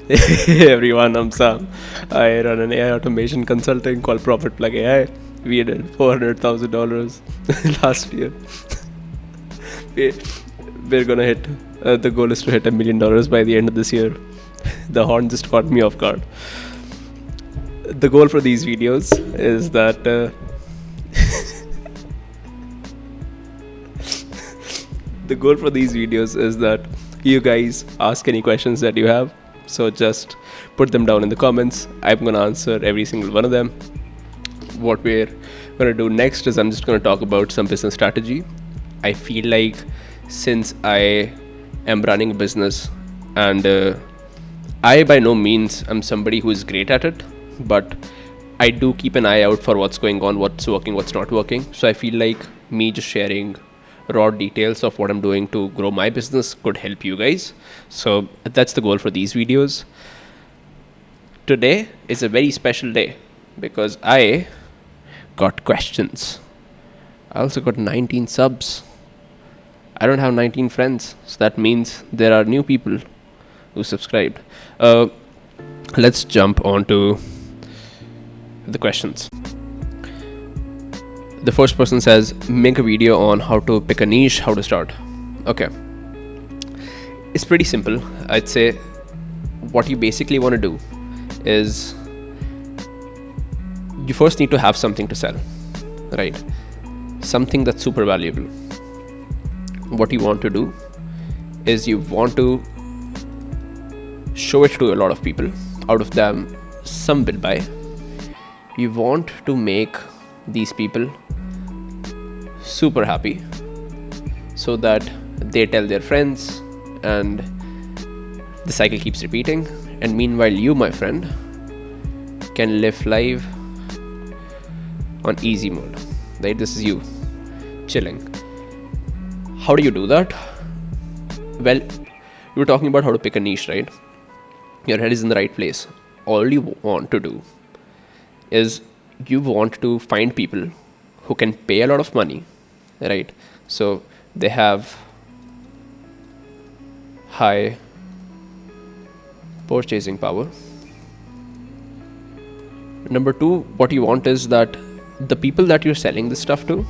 Hey everyone, I'm Sam. I run an AI automation consulting called Profit Plug AI. We did $400,000 last year. we, we're gonna hit. The goal is to hit $1 million by the end of this year. The horn just caught me off guard. The goal for these videos is that you guys ask any questions that you have. So just put them down in the comments. I'm gonna answer every single one of them. What we're gonna do next is I'm just gonna talk about some business strategy. I feel like since I am running a business and I by no means am somebody who is great at it, but I do keep an eye out for what's going on, what's working, what's not working. So I feel like me just sharing raw details of what I'm doing to grow my business could help you guys. So that's the goal for these videos. Today is a very special day because I got questions. I also got 19 subs. I don't have 19 friends, so that means there are new people who subscribed. Let's jump on to the questions. The first person says, make a video on how to pick a niche, how to start. Okay. It's pretty simple. I'd say what you basically want to do is you first need to have something to sell, right? Something that's super valuable. What you want to do is you want to show it to a lot of people. Out of them, some will buy. You want to make these people super happy so that they tell their friends and the cycle keeps repeating. And meanwhile, you, my friend, can live life on easy mode, right? This is you chilling. How do you do that? Well, we were talking about how to pick a niche, right? Your head is in the right place. All you want to do is you want to find people who can pay a lot of money, right? So they have high purchasing power. Number two, what you want is that the people that you're selling this stuff to,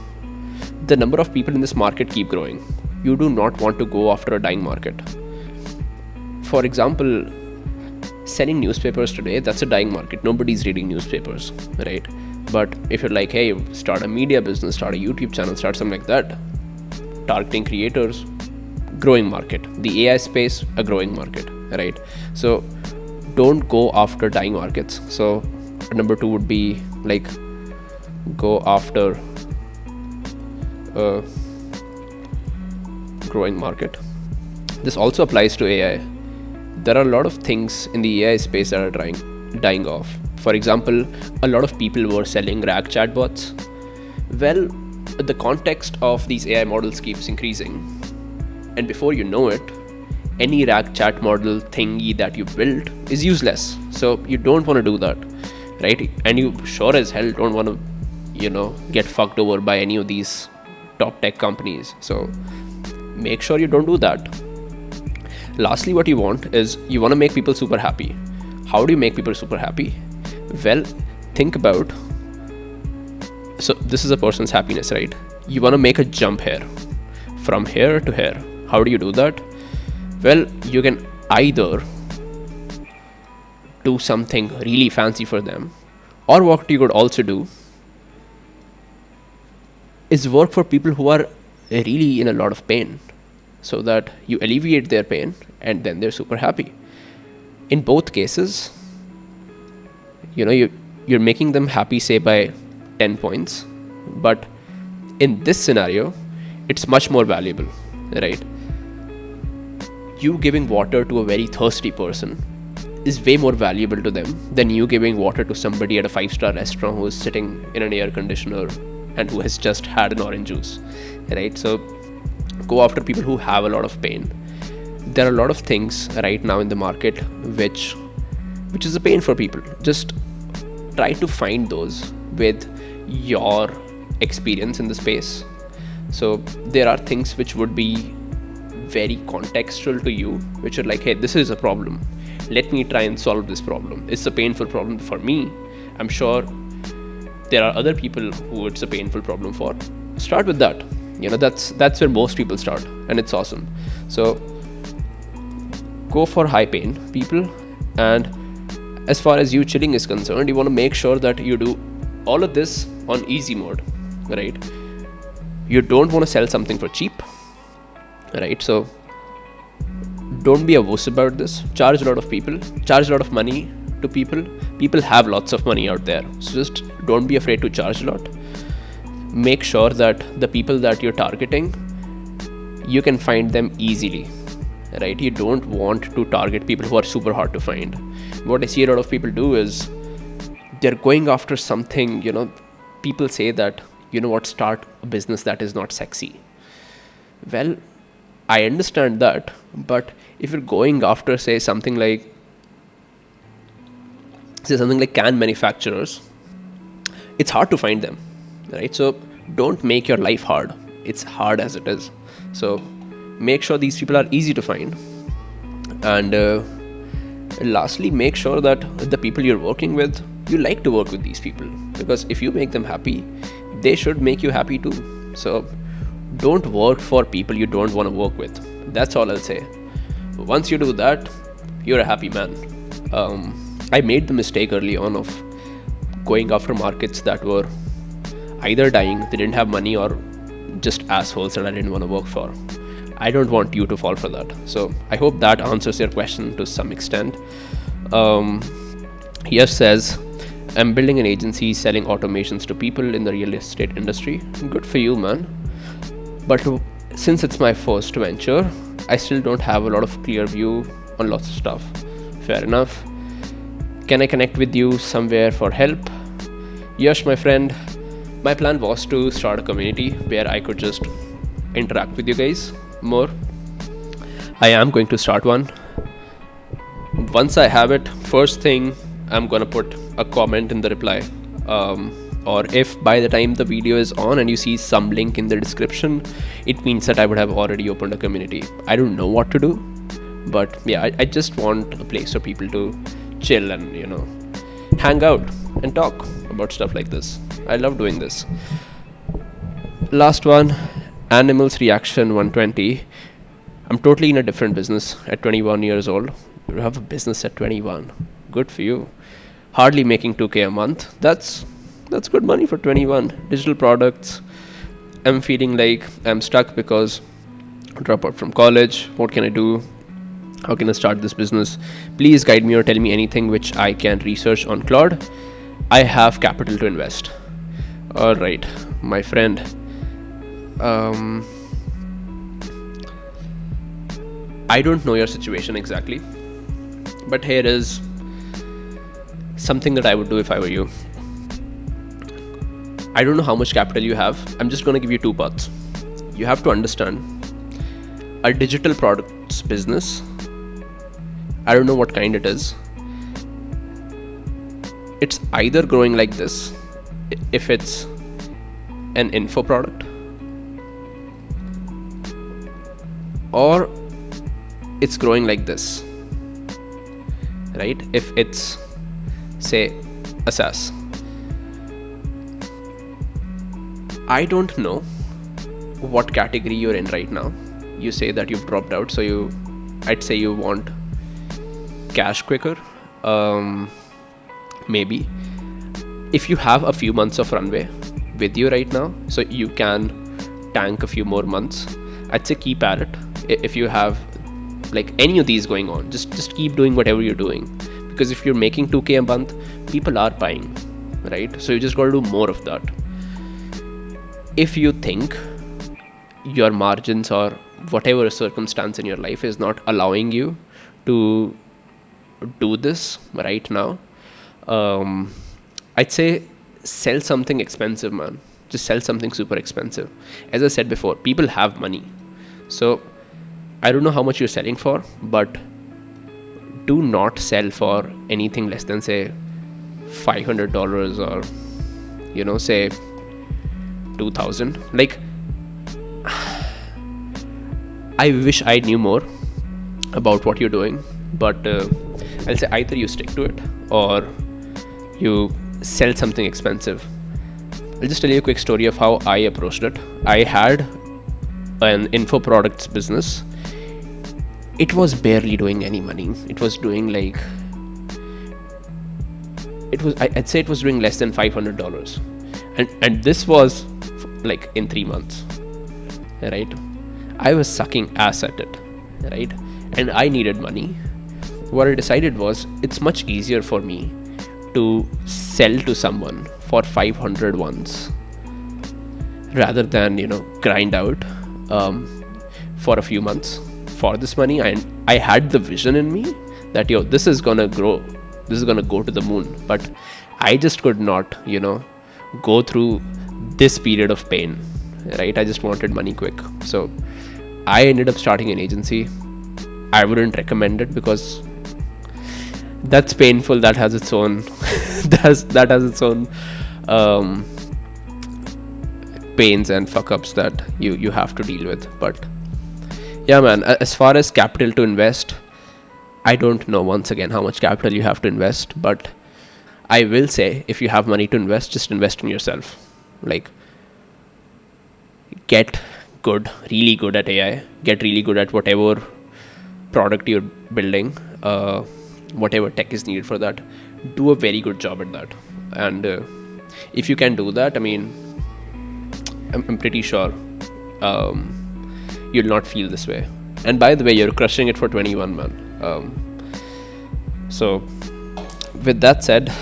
the number of people in this market keep growing. You do not want to go after a dying market. For example, selling newspapers today, that's a dying market. Nobody's reading newspapers, right? But if you're like, hey, start a media business, start a YouTube channel, start something like that, targeting creators, growing market. The AI space, a growing market, right? So don't go after dying markets. So number two would be like, go after a growing market. This also applies to AI. There are a lot of things in the AI space that are dying off. For example, a lot of people were selling RAG chatbots. Well, the context of these AI models keeps increasing. And before you know it, any RAG chat model thingy that you build is useless. So you don't want to do that, right? And you sure as hell don't want to, get fucked over by any of these top tech companies. So make sure you don't do that. Lastly, what you want is you want to make people super happy. How do you make people super happy? Well, think about, so this is a person's happiness, right? You want to make a jump here, from here to here. How do you do that? Well, you can either do something really fancy for them, or what you could also do is work for people who are really in a lot of pain, so that you alleviate their pain and then they're super happy. In both cases, you're making them happy, say by 10 points, but in this scenario, it's much more valuable, right? You giving water to a very thirsty person is way more valuable to them than you giving water to somebody at a 5-star restaurant who is sitting in an air conditioner and who has just had an orange juice, right? So go after people who have a lot of pain. There are a lot of things right now in the market which is a pain for people. Just try to find those with your experience in the space. So there are things which would be very contextual to you, which are like, hey, this is a problem. let me try and solve this problem. It's a painful problem for me. I'm sure there are other people who it's a painful problem for. Start with that. That's where most people start, and it's awesome. So go for high pain people. And as far as you chilling is concerned, you want to make sure that you do all of this on easy mode, right? You don't want to sell something for cheap, right? So don't be a wuss about this. Charge a lot of money to people. People have lots of money out there, so just don't be afraid to charge a lot. Make sure that the people that you're targeting, you can find them easily, right? You don't want to target people who are super hard to find. What I see a lot of people do is they're going after something, people say that, start a business that is not sexy. Well, I understand that, but if you're going after, say something like can manufacturers, it's hard to find them, right? So don't make your life hard. It's hard as it is. So make sure these people are easy to find. And lastly, make sure that the people you're working with, you like to work with these people, because if you make them happy, they should make you happy too. So don't work for people you don't want to work with. That's all I'll say. Once you do that, you're a happy man. I made the mistake early on of going after markets that were either dying, they didn't have money, or just assholes that I didn't want to work for. I don't want you to fall for that. So I hope that answers your question to some extent. Yes says, I'm building an agency selling automations to people in the real estate industry. Good for you, man. But since it's my first venture, I still don't have a lot of clear view on lots of stuff. Fair enough. Can I connect with you somewhere for help? Yes, my friend. My plan was to start a community where I could just interact with you guys more. I am going to start one. Once I have it, first thing, I'm gonna put a comment in the reply. Or if by the time the video is on and you see some link in the description, it means that I would have already opened a community. I don't know what to do, but yeah, I just want a place for people to chill and hang out and talk about stuff like this. I love doing this. Last one, Animals Reaction 120. I'm totally in a different business at 21 years old. You have a business at 21. Good for you. Hardly making 2K a month. That's good money for 21. Digital products. I'm feeling like I'm stuck because I dropped out from college. What can I do? How can I start this business? Please guide me or tell me anything which I can research on Claude. I have capital to invest. Alright, my friend. I don't know your situation exactly, but here is something that I would do if I were you. I don't know how much capital you have. I'm just going to give you two paths. You have to understand a digital products business. I don't know what kind it is. It's either growing like this, if it's an info product, or it's growing like this, right? If it's, say, a SaaS. I don't know what category you're in right now. You say that you've dropped out, so I'd say you want cash quicker. Maybe if you have a few months of runway with you right now, so you can tank a few more months, I'd say keep at it. If you have like any of these going on, just keep doing whatever you're doing, because if you're making 2K a month, people are buying, right? So you just got to do more of that. If you think your margins or whatever circumstance in your life is not allowing you to do this right now, I'd say sell something expensive, man. Just sell something super expensive. As I said before, people have money. So I don't know how much you're selling for, but do not sell for anything less than, say, $500 or, say, $2,000. Like, I wish I knew more about what you're doing, but I'll say either you stick to it or you sell something expensive. I'll just tell you a quick story of how I approached it. I had an info products business. It was barely doing any money. It was doing like, I'd say it was doing less than $500, and this was like in 3 months, right? I was sucking ass at it, right? And I needed money. What I decided was, it's much easier for me to sell to someone for 500 once rather than grind out for a few months for this money. And I had the vision in me that this is gonna grow, this is gonna go to the moon, but I just could not go through this period of pain, right? I just wanted money quick, so I ended up starting an agency. I wouldn't recommend it because that's painful. That has its own that has its own pains and fuck ups that you have to deal with. But yeah, man, as far as capital to invest, I don't know once again how much capital you have to invest, but I will say, if you have money to invest, just invest in yourself. Like, get really good at AI, get really good at whatever product you're building, whatever tech is needed for that. Do a very good job at that. And if you can do that, I mean, I'm pretty sure you'll not feel this way. And by the way, you're crushing it for 21, man. So with that said,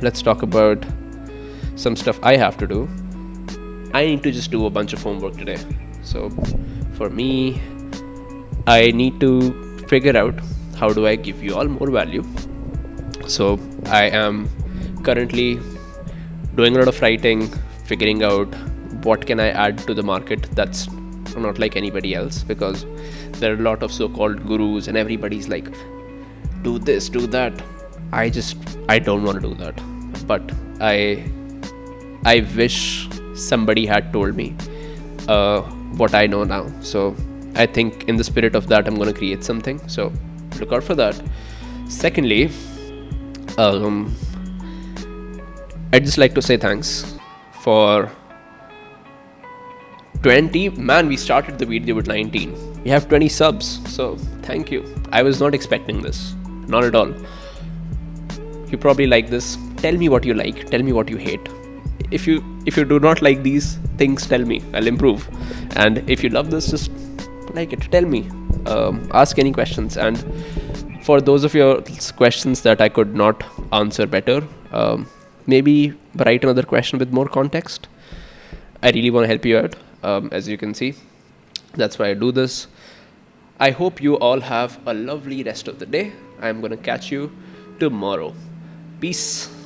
let's talk about some stuff I have to do. I need to just do a bunch of homework today. So for me, I need to figure out how do I give you all more value. So I am currently doing a lot of writing, figuring out what can I add to the market that's not like anybody else, because there are a lot of so-called gurus and everybody's like, do this, do that. I don't want to do that. But I wish somebody had told me what I know now. So I think in the spirit of that, I'm going to create something. So look out for that. Secondly, I'd just like to say thanks for 20. Man, we started the video with 19. We have 20 subs. So thank you. I was not expecting this. Not at all. You probably like this. Tell me what you like. Tell me what you hate. If you do not like these things, tell me. I'll improve. And if you love this, just like it. Tell me. Ask any questions. And for those of your questions that I could not answer better, maybe write another question with more context. I really want to help you out. As you can see, that's why I do this. I hope you all have a lovely rest of the day. I'm going to catch you tomorrow. Peace.